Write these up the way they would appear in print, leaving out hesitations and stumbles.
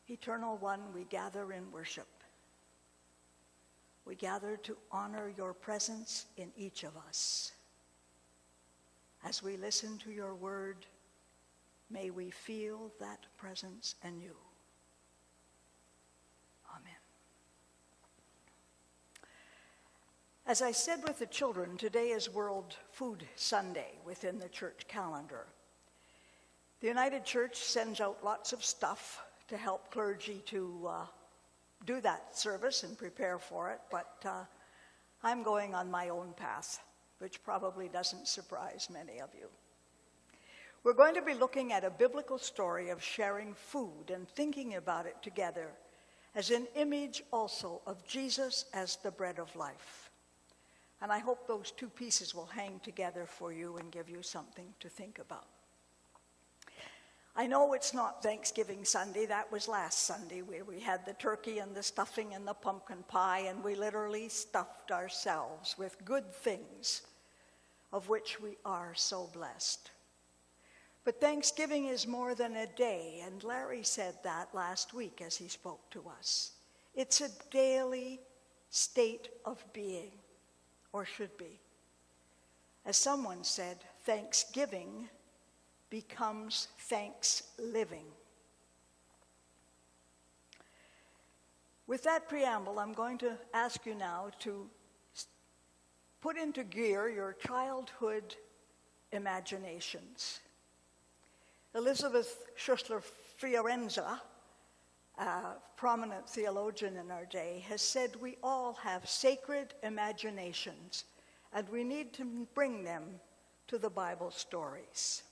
Eternal One, we gather in worship. We gather to honor your presence in each of us. As we listen to your word, may we feel that presence anew. Amen. As I said with the children, today is World Food Sunday within the church calendar. The United Church sends out lots of stuff to help clergy to do that service and prepare for it, but I'm going on my own path, which probably doesn't surprise many of you. We're going to be looking at a biblical story of sharing food and thinking about it together as an image also of Jesus as the bread of life. And I hope those two pieces will hang together for you and give you something to think about. I know it's not Thanksgiving Sunday. That was last Sunday where we had the turkey and the stuffing and the pumpkin pie, and we literally stuffed ourselves with good things of which we are so blessed. But Thanksgiving is more than a day, and Larry said that last week as he spoke to us. It's a daily state of being, or should be. As someone said, Thanksgiving becomes thanks living. With that preamble, I'm going to ask you now to put into gear your childhood imaginations. Elizabeth Schussler-Fiorenza, a prominent theologian in our day, has said we all have sacred imaginations, and we need to bring them to the Bible stories.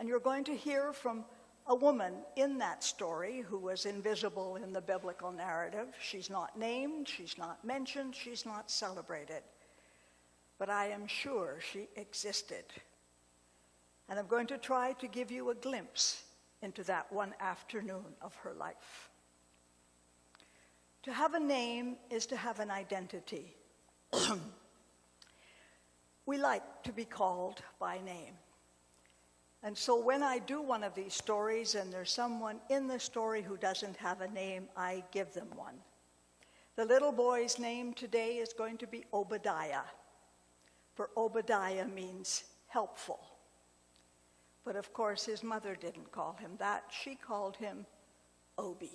And you're going to hear from a woman in that story who was invisible in the biblical narrative. She's not named, she's not mentioned, she's not celebrated. But I am sure she existed. And I'm going to try to give you a glimpse into that one afternoon of her life. To have a name is to have an identity. We like to be called by name. And so when I do one of these stories and there's someone in the story who doesn't have a name, I give them one. The little boy's name today is going to be Obadiah, for Obadiah means helpful. But of course his mother didn't call him that. She called him Obi.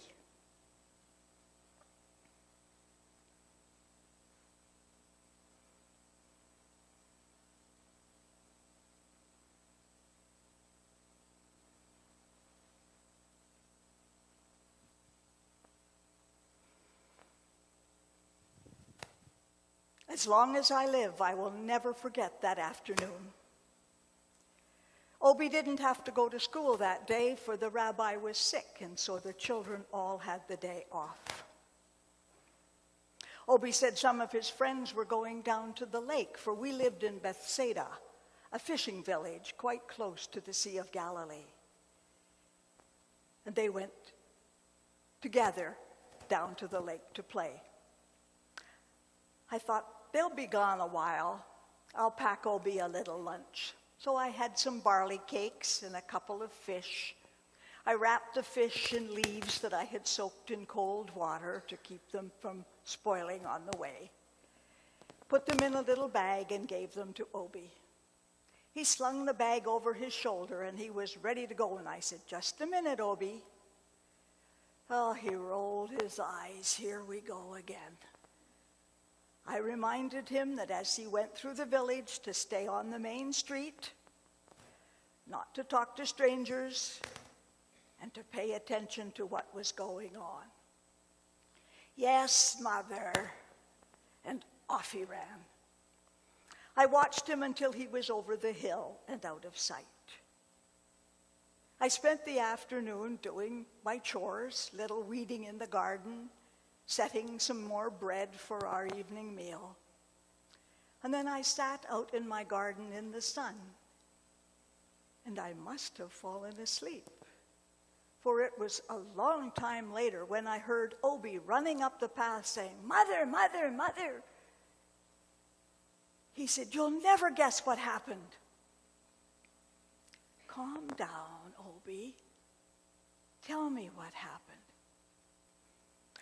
As long as I live, I will never forget that afternoon. Obi didn't have to go to school that day, for the rabbi was sick, and so the children all had the day off. Obi said some of his friends were going down to the lake, for we lived in Bethsaida, a fishing village quite close to the Sea of Galilee. And they went together down to the lake to play. I thought, they'll be gone a while. I'll pack Obi a little lunch. So I had some barley cakes and a couple of fish. I wrapped the fish in leaves that I had soaked in cold water to keep them from spoiling on the way. Put them in a little bag and gave them to Obi. He slung the bag over his shoulder and he was ready to go, and I said, "Just a minute, Obi." Oh, he rolled his eyes. Here we go again. I reminded him that as he went through the village to stay on the main street, not to talk to strangers, and to pay attention to what was going on. "Yes, Mother," and off he ran. I watched him until he was over the hill and out of sight. I spent the afternoon doing my chores, little weeding in the garden, setting some more bread for our evening meal. And then I sat out in my garden in the sun, and I must have fallen asleep, for it was a long time later when I heard Obi running up the path saying, "Mother, Mother, Mother." He said, "You'll never guess what happened." "Calm down, Obi. Tell me what happened.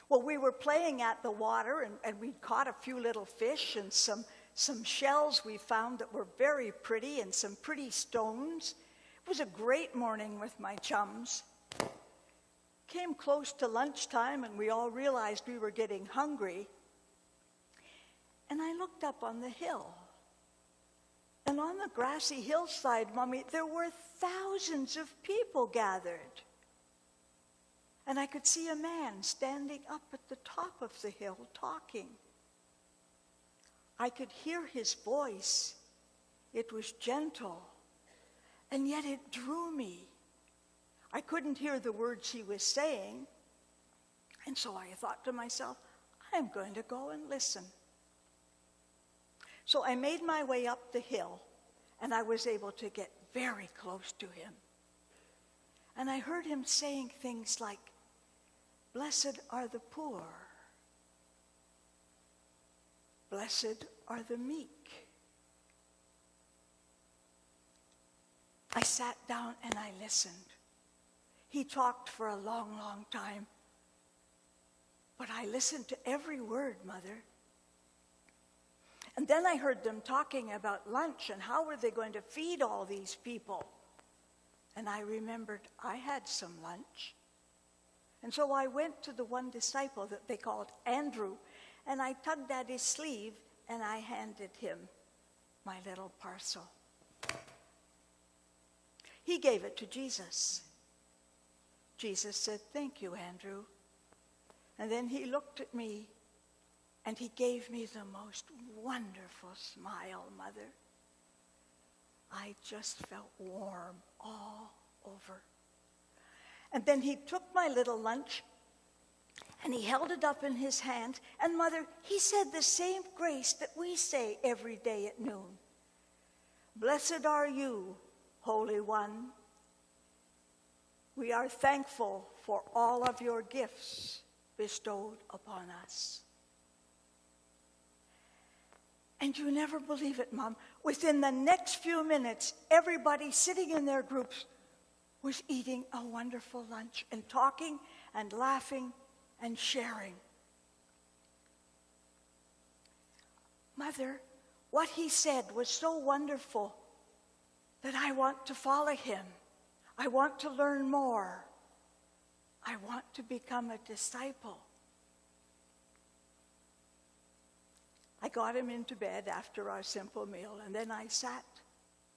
Well, we were playing at the water, and we caught a few little fish and some shells we found that were very pretty and some pretty stones. It was a great morning with my chums. Came close to lunchtime, and we all realized we were getting hungry. And I looked up on the hill. And on the grassy hillside, Mommy, there were thousands of people gathered. And I could see a man standing up at the top of the hill talking. I could hear his voice. It was gentle, and yet it drew me. I couldn't hear the words he was saying, and so I thought to myself, I'm going to go and listen. So I made my way up the hill, and I was able to get very close to him. And I heard him saying things like, "Blessed are the poor. Blessed are the meek." I sat down and I listened. He talked for a long, long time. But I listened to every word, Mother. And then I heard them talking about lunch and how were they going to feed all these people. And I remembered I had some lunch. And so I went to the one disciple that they called Andrew, and I tugged at his sleeve and I handed him my little parcel. He gave it to Jesus. Jesus said, "Thank you, Andrew." And then he looked at me and he gave me the most wonderful smile, Mother. I just felt warm all over. And then he took my little lunch and he held it up in his hand. And Mother, he said the same grace that we say every day at noon. "Blessed are you, Holy One. We are thankful for all of your gifts bestowed upon us." And you never believe it, Mom. Within the next few minutes, everybody sitting in their groups was eating a wonderful lunch and talking and laughing and sharing. Mother, what he said was so wonderful that I want to follow him. I want to learn more. I want to become a disciple. I got him into bed after our simple meal, and then I sat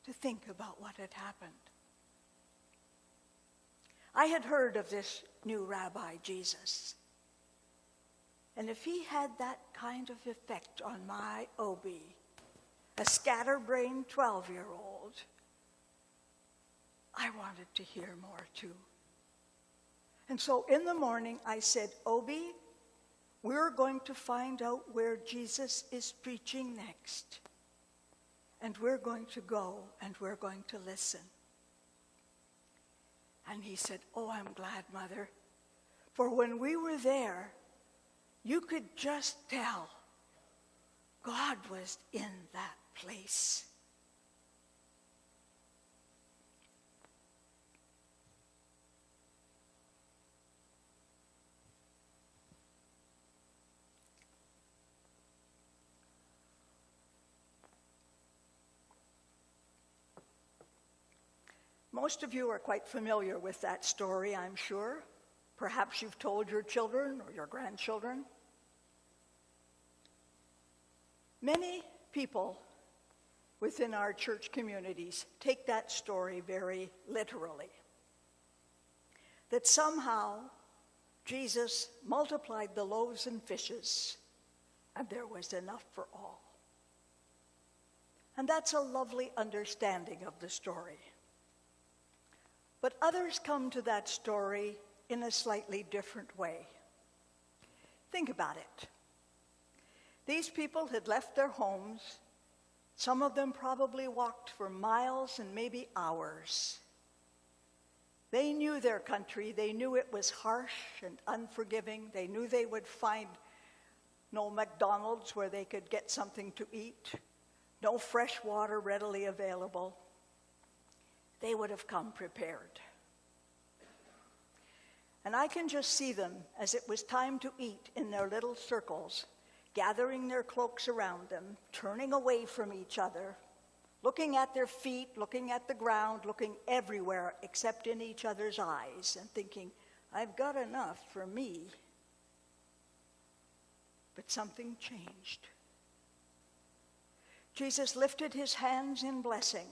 to think about what had happened. I had heard of this new Rabbi, Jesus. And if he had that kind of effect on my Obi, a scatterbrained 12-year-old, I wanted to hear more too. And so in the morning I said, "Obi, we're going to find out where Jesus is preaching next. And we're going to go and we're going to listen." And he said, "Oh, I'm glad, Mother. For when we were there, you could just tell God was in that place." Most of you are quite familiar with that story, I'm sure. Perhaps you've told your children or your grandchildren. Many people within our church communities take that story very literally. That somehow Jesus multiplied the loaves and fishes and there was enough for all. And that's a lovely understanding of the story. But others come to that story in a slightly different way. Think about it. These people had left their homes. Some of them probably walked for miles and maybe hours. They knew their country. They knew it was harsh and unforgiving. They knew they would find no McDonald's where they could get something to eat, no fresh water readily available. They would have come prepared. And I can just see them as it was time to eat in their little circles, gathering their cloaks around them, turning away from each other, looking at their feet, looking at the ground, looking everywhere except in each other's eyes, and thinking, I've got enough for me. But something changed. Jesus lifted his hands in blessing,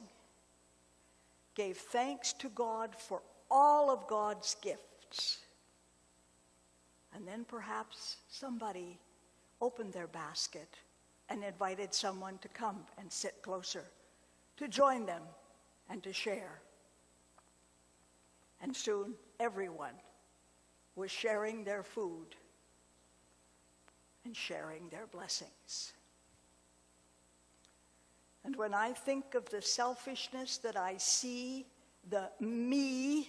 gave thanks to God for all of God's gifts, and then perhaps somebody opened their basket and invited someone to come and sit closer, to join them and to share. And soon everyone was sharing their food and sharing their blessings. And when I think of the selfishness that I see, the me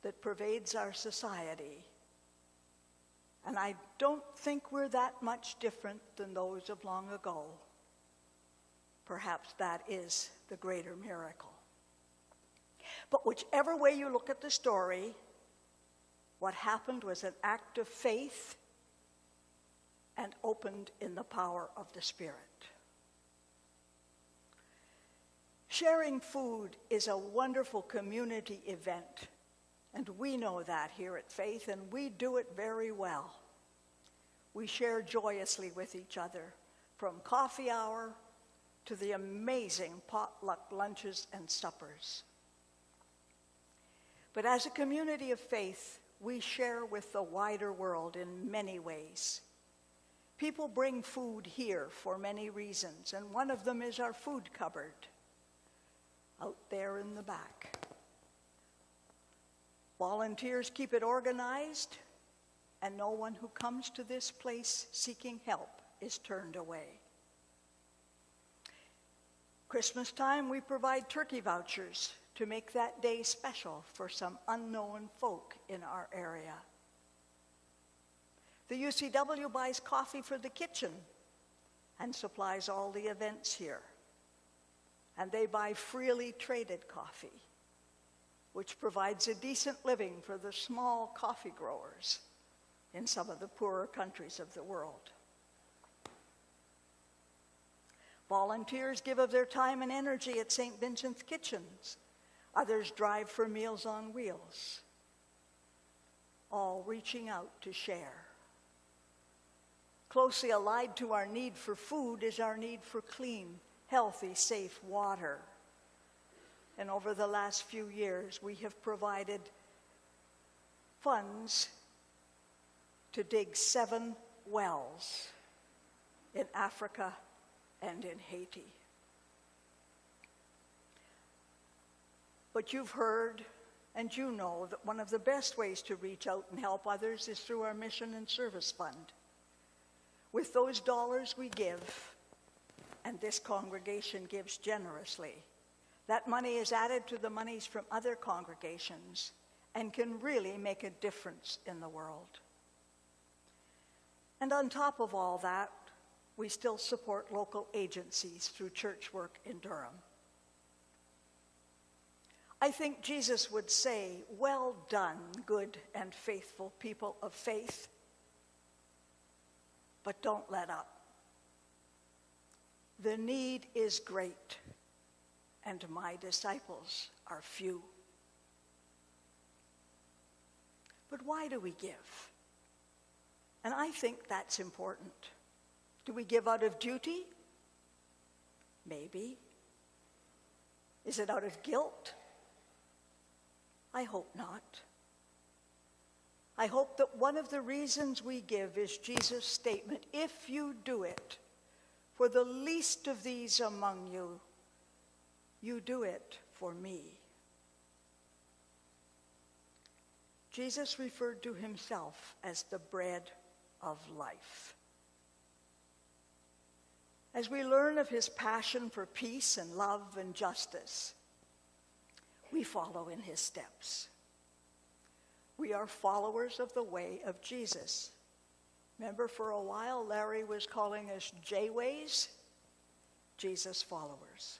that pervades our society, and I don't think we're that much different than those of long ago, perhaps that is the greater miracle. But whichever way you look at the story, what happened was an act of faith and opened in the power of the Spirit. Sharing food is a wonderful community event, and we know that here at Faith, and we do it very well. We share joyously with each other, from coffee hour to the amazing potluck lunches and suppers. But as a community of faith, we share with the wider world in many ways. People bring food here for many reasons, and one of them is our food cupboard out there in the back. Volunteers keep it organized, and no one who comes to this place seeking help is turned away. Christmas time, we provide turkey vouchers to make that day special for some unknown folk in our area. The UCW buys coffee for the kitchen and supplies all the events here. And they buy freely traded coffee, which provides a decent living for the small coffee growers in some of the poorer countries of the world. Volunteers give of their time and energy at St. Vincent's Kitchens. Others drive for Meals on Wheels, all reaching out to share. Closely allied to our need for food is our need for clean, healthy, safe water. And over the last few years, we have provided funds to dig 7 wells in Africa and in Haiti. But you've heard and you know that one of the best ways to reach out and help others is through our Mission and Service Fund. With those dollars we give, and this congregation gives generously, that money is added to the monies from other congregations and can really make a difference in the world. And on top of all that, we still support local agencies through church work in Durham. I think Jesus would say, "Well done, good and faithful people of faith, but don't let up. The need is great, and my disciples are few." But why do we give? And I think that's important. Do we give out of duty? Maybe. Is it out of guilt? I hope not. I hope that one of the reasons we give is Jesus' statement, "If you do it for the least of these among you, you do it for me." Jesus referred to himself as the bread of life. As we learn of his passion for peace and love and justice, we follow in his steps. We are followers of the way of Jesus. Remember, for a while, Larry was calling us J-Ways, Jesus followers.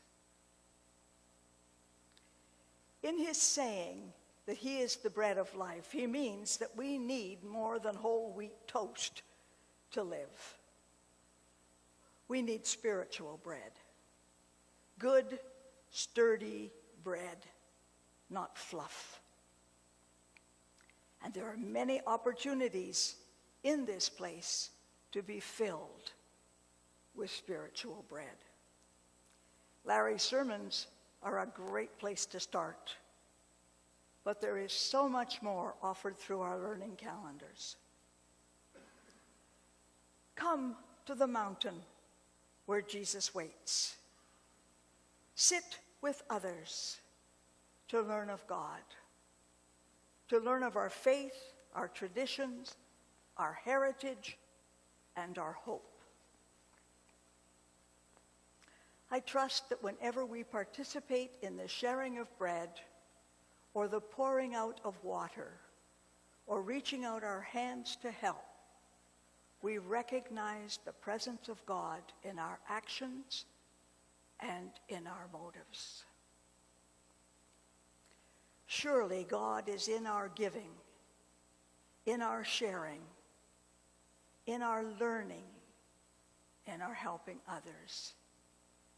In his saying that he is the bread of life, he means that we need more than whole wheat toast to live. We need spiritual bread. Good, sturdy bread, not fluff. And there are many opportunities in this place to be filled with spiritual bread. Larry's sermons are a great place to start, but there is so much more offered through our learning calendars. Come to the mountain where Jesus waits. Sit with others to learn of God, to learn of our faith, our traditions, our heritage, and our hope. I trust that whenever we participate in the sharing of bread, or the pouring out of water, or reaching out our hands to help, we recognize the presence of God in our actions and in our motives. Surely God is in our giving, in our sharing, in our learning, in our helping others,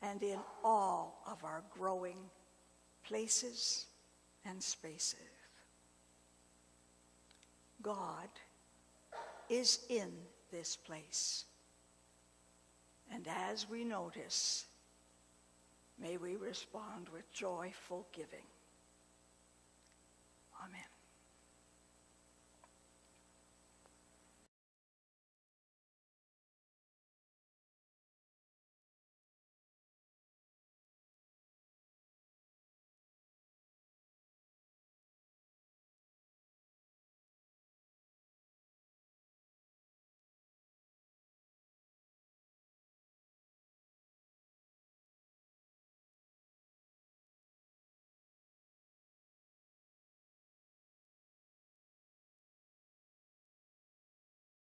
and in all of our growing places and spaces. God is in this place. And as we notice, may we respond with joyful giving. Amen.